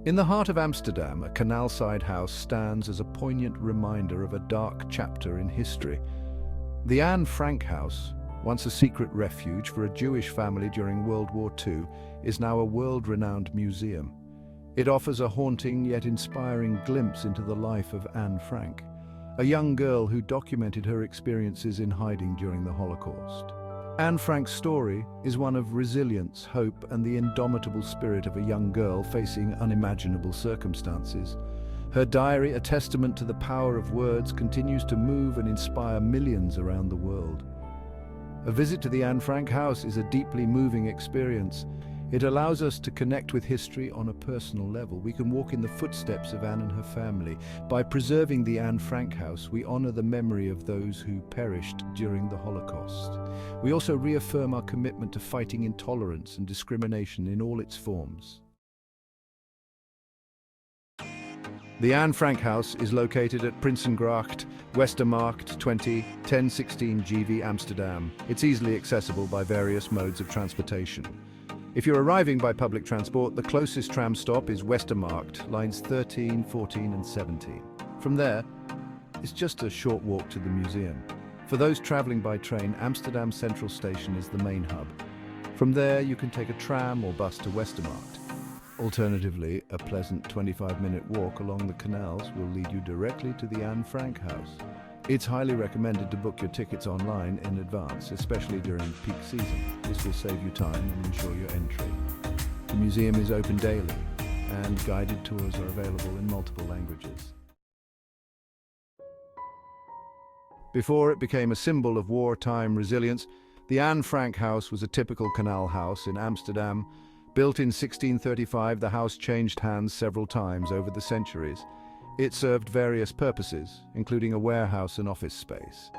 In the heart of Amsterdam, a canal-side house stands as a poignant reminder of a dark chapter in history. The Anne Frank House, once a secret refuge for a Jewish family during World War II, is now a world-renowned museum. It offers a haunting yet inspiring glimpse into the life of Anne Frank, a young girl who documented her experiences in hiding during the Holocaust. Anne Frank's story is one of resilience, hope, and the indomitable spirit of a young girl facing unimaginable circumstances. Her diary, a testament to the power of words, continues to move and inspire millions around the world. A visit to the Anne Frank house is a deeply moving experience. It allows us to connect with history on a personal level. We can walk in the footsteps of Anne and her family. By preserving the Anne Frank house, we honor the memory of those who perished during the Holocaust. We also reaffirm our commitment to fighting intolerance and discrimination in all its forms. The Anne Frank house is located at Prinsengracht, Westermarkt 20, 1016 GV, Amsterdam. It's easily accessible by various modes of transportation. If you're arriving by public transport, the closest tram stop is Westermarkt, lines 13, 14 and 17. From there, it's just a short walk to the museum. For those traveling by train, Amsterdam Central Station is the main hub. From there, you can take a tram or bus to Westermarkt. Alternatively, a pleasant 25-minute walk along the canals will lead you directly to the Anne Frank house. It's highly recommended to book your tickets online in advance, especially during peak season. This will save you time and ensure your entry. The museum is open daily, and guided tours are available in multiple languages. Before it became a symbol of wartime resilience, the Anne Frank house was a typical canal house in Amsterdam. Built in 1635, the house changed hands several times over the centuries. It served various purposes, including a warehouse and office space.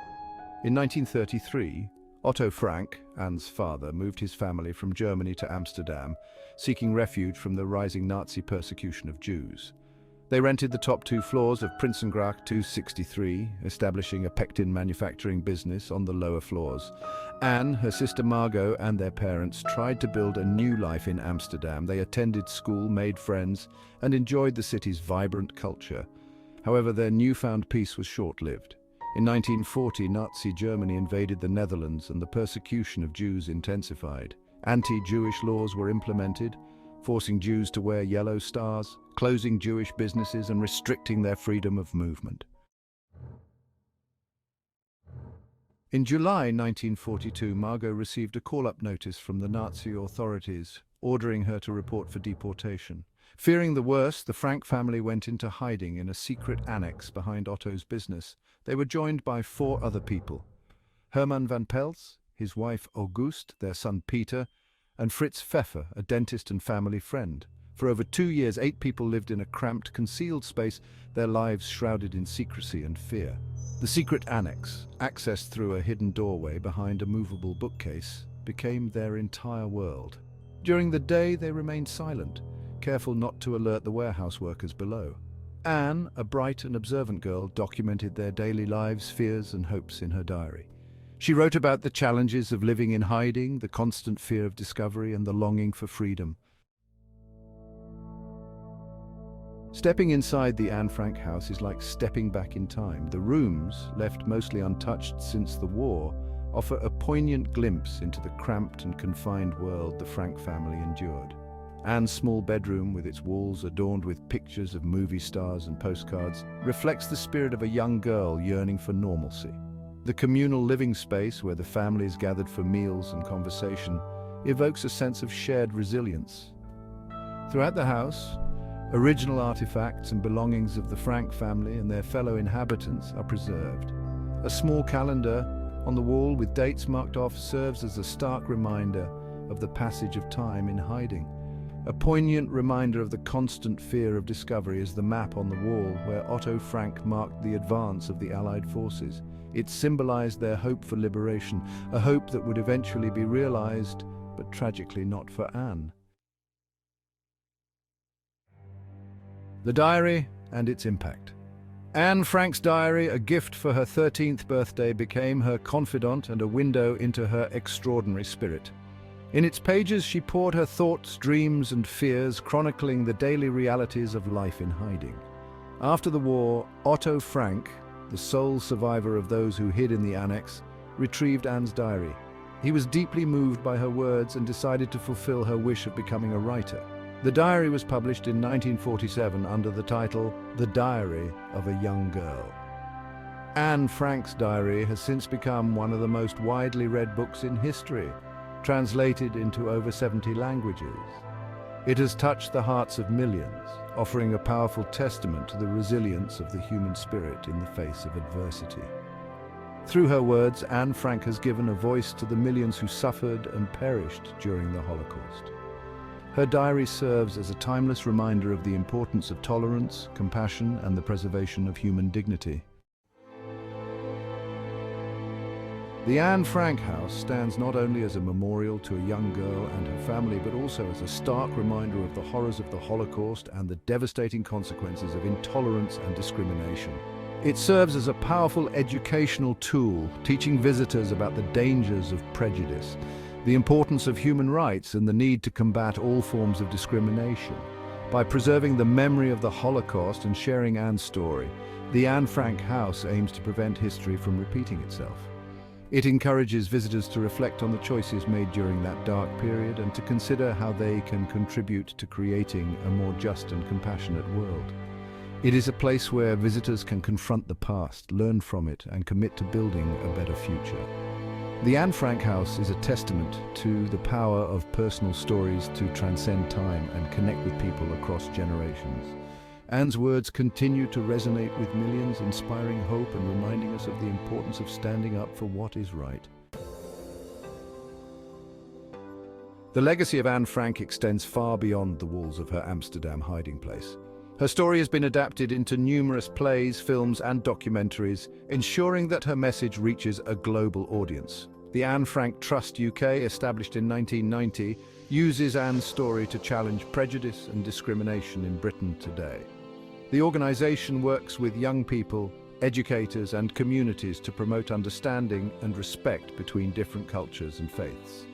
In 1933, Otto Frank, Anne's father, moved his family from Germany to Amsterdam, seeking refuge from the rising Nazi persecution of Jews. They rented the top 2 floors of Prinsengracht 263, establishing a pectin manufacturing business on the lower floors. Anne, her sister Margot, and their parents tried to build a new life in Amsterdam. They attended school, made friends, and enjoyed the city's vibrant culture. However, their newfound peace was short-lived. In 1940, Nazi Germany invaded the Netherlands and the persecution of Jews intensified. Anti-Jewish laws were implemented, forcing Jews to wear yellow stars, closing Jewish businesses and restricting their freedom of movement. In July 1942, Margot received a call-up notice from the Nazi authorities, ordering her to report for deportation. Fearing the worst, the Frank family went into hiding in a secret annex behind Otto's business. They were joined by 4 other people: Herman van Pels, his wife Auguste, their son Peter, and Fritz Pfeffer, a dentist and family friend. For over 2 years, 8 people lived in a cramped, concealed space, their lives shrouded in secrecy and fear. The Secret Annex, accessed through a hidden doorway behind a movable bookcase, became their entire world. During the day, they remained silent, careful not to alert the warehouse workers below. Anne, a bright and observant girl, documented their daily lives, fears and hopes in her diary. She wrote about the challenges of living in hiding, the constant fear of discovery, and the longing for freedom. Stepping inside the Anne Frank house is like stepping back in time. The rooms, left mostly untouched since the war, offer a poignant glimpse into the cramped and confined world the Frank family endured. Anne's small bedroom, with its walls adorned with pictures of movie stars and postcards, reflects the spirit of a young girl yearning for normalcy. The communal living space, where the families gathered for meals and conversation, evokes a sense of shared resilience. Throughout the house, original artifacts and belongings of the Frank family and their fellow inhabitants are preserved. A small calendar on the wall with dates marked off serves as a stark reminder of the passage of time in hiding. A poignant reminder of the constant fear of discovery is the map on the wall where Otto Frank marked the advance of the Allied forces. It symbolized their hope for liberation, a hope that would eventually be realized, but tragically not for Anne. The diary and its impact. Anne Frank's diary, a gift for her 13th birthday, became her confidant and a window into her extraordinary spirit. In its pages, she poured her thoughts, dreams, and fears, chronicling the daily realities of life in hiding. After the war, Otto Frank, the sole survivor of those who hid in the annex, retrieved Anne's diary. He was deeply moved by her words and decided to fulfill her wish of becoming a writer. The diary was published in 1947 under the title The Diary of a Young Girl. Anne Frank's diary has since become one of the most widely read books in history, translated into over 70 languages. It has touched the hearts of millions, offering a powerful testament to the resilience of the human spirit in the face of adversity. Through her words, Anne Frank has given a voice to the millions who suffered and perished during the Holocaust. Her diary serves as a timeless reminder of the importance of tolerance, compassion, and the preservation of human dignity. The Anne Frank House stands not only as a memorial to a young girl and her family, but also as a stark reminder of the horrors of the Holocaust and the devastating consequences of intolerance and discrimination. It serves as a powerful educational tool, teaching visitors about the dangers of prejudice, the importance of human rights, and the need to combat all forms of discrimination. By preserving the memory of the Holocaust and sharing Anne's story, the Anne Frank House aims to prevent history from repeating itself. It encourages visitors to reflect on the choices made during that dark period and to consider how they can contribute to creating a more just and compassionate world. It is a place where visitors can confront the past, learn from it, and commit to building a better future. The Anne Frank House is a testament to the power of personal stories to transcend time and connect with people across generations. Anne's words continue to resonate with millions, inspiring hope and reminding us of the importance of standing up for what is right. The legacy of Anne Frank extends far beyond the walls of her Amsterdam hiding place. Her story has been adapted into numerous plays, films, and documentaries, ensuring that her message reaches a global audience. The Anne Frank Trust UK, established in 1990, uses Anne's story to challenge prejudice and discrimination in Britain today. The organisation works with young people, educators, and communities to promote understanding and respect between different cultures and faiths.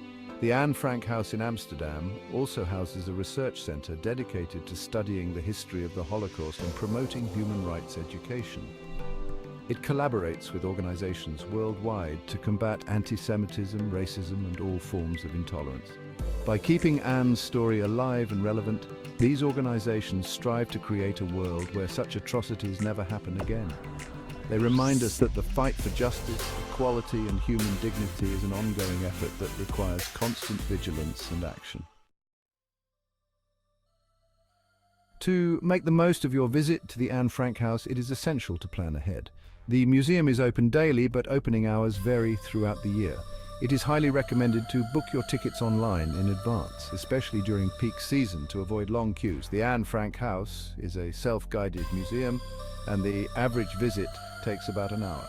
The Anne Frank House in Amsterdam also houses a research centre dedicated to studying the history of the Holocaust and promoting human rights education. It collaborates with organisations worldwide to combat anti-Semitism, racism, and all forms of intolerance. By keeping Anne's story alive and relevant, these organisations strive to create a world where such atrocities never happen again. They remind us that the fight for justice, equality, and human dignity is an ongoing effort that requires constant vigilance and action. To make the most of your visit to the Anne Frank House, it is essential to plan ahead. The museum is open daily, but opening hours vary throughout the year. It is highly recommended to book your tickets online in advance, especially during peak season, to avoid long queues. The Anne Frank House is a self-guided museum, and the average visit takes about an hour.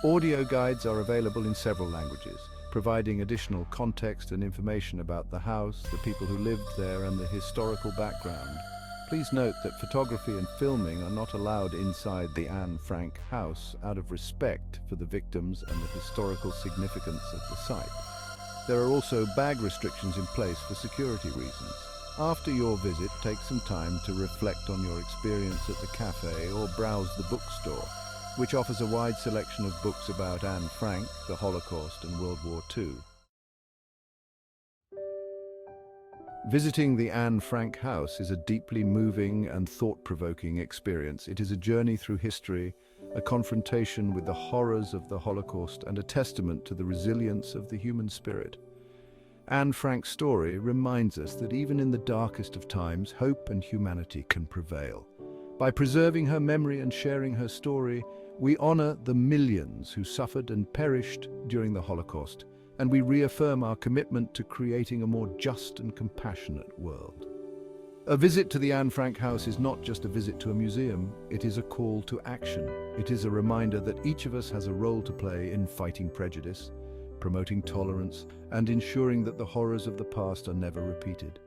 Audio guides are available in several languages, providing additional context and information about the house, the people who lived there, and the historical background. Please note that photography and filming are not allowed inside the Anne Frank House out of respect for the victims and the historical significance of the site. There are also bag restrictions in place for security reasons. After your visit, take some time to reflect on your experience at the cafe or browse the bookstore, which offers a wide selection of books about Anne Frank, the Holocaust, and World War II. Visiting the Anne Frank House is a deeply moving and thought-provoking experience. It is a journey through history, a confrontation with the horrors of the Holocaust, and a testament to the resilience of the human spirit. Anne Frank's story reminds us that even in the darkest of times, hope and humanity can prevail. By preserving her memory and sharing her story, we honor the millions who suffered and perished during the Holocaust, and we reaffirm our commitment to creating a more just and compassionate world. A visit to the Anne Frank House is not just a visit to a museum, it is a call to action. It is a reminder that each of us has a role to play in fighting prejudice, promoting tolerance, and ensuring that the horrors of the past are never repeated.